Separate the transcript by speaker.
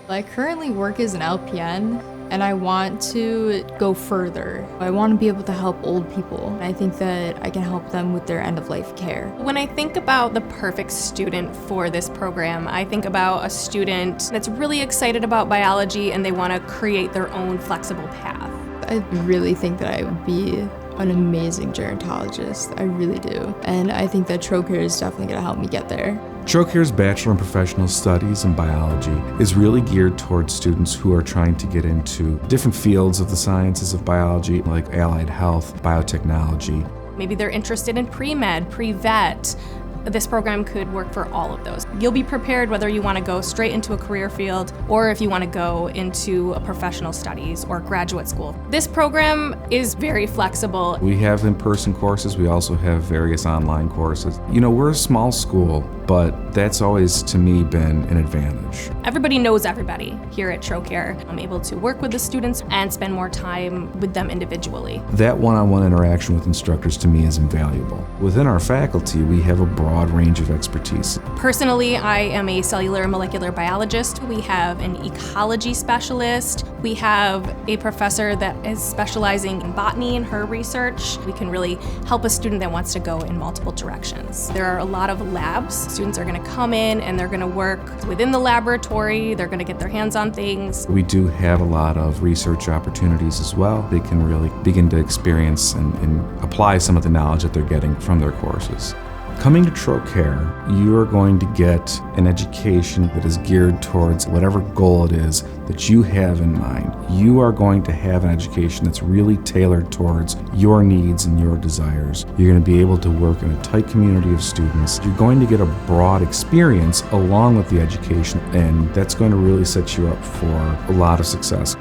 Speaker 1: I currently work as an LPN and I want to go further. I want to be able to help old people. I think that I can help them with their end-of-life care.
Speaker 2: When I think about the perfect student for this program, I think about a student that's really excited about biology and they want to create their own flexible path.
Speaker 1: I really think that I would be an amazing gerontologist. I really do. And I think that Trocaire is definitely going to help me get there.
Speaker 3: Trocaire's Bachelor in Professional Studies in Biology is really geared towards students who are trying to get into different fields of the sciences of biology, like allied health, biotechnology.
Speaker 2: Maybe they're interested in pre-med, pre-vet. This program could work for all of those. You'll be prepared whether you want to go straight into a career field or if you want to go into a professional studies or graduate school. This program is very flexible.
Speaker 3: We have in-person courses. We also have various online courses. You know, we're a small school, but that's always, to me, been an advantage.
Speaker 2: Everybody knows everybody here at Trocaire. I'm able to work with the students and spend more time with them individually.
Speaker 3: That one-on-one interaction with instructors, to me, is invaluable. Within our faculty, we have a broad range of expertise.
Speaker 2: Personally, I am a cellular and molecular biologist. We have an ecology specialist. We have a professor that is specializing in botany in her research. We can really help a student that wants to go in multiple directions. There are a lot of labs. Students are going to come in and they're going to work within the laboratory. They're going to get their hands on things.
Speaker 3: We do have a lot of research opportunities as well. They can really begin to experience and apply some of the knowledge that they're getting from their courses. Coming to Trocaire, you are going to get an education that is geared towards whatever goal it is that you have in mind. You are going to have an education that's really tailored towards your needs and your desires. You're going to be able to work in a tight community of students. You're going to get a broad experience along with the education, and that's going to really set you up for a lot of success.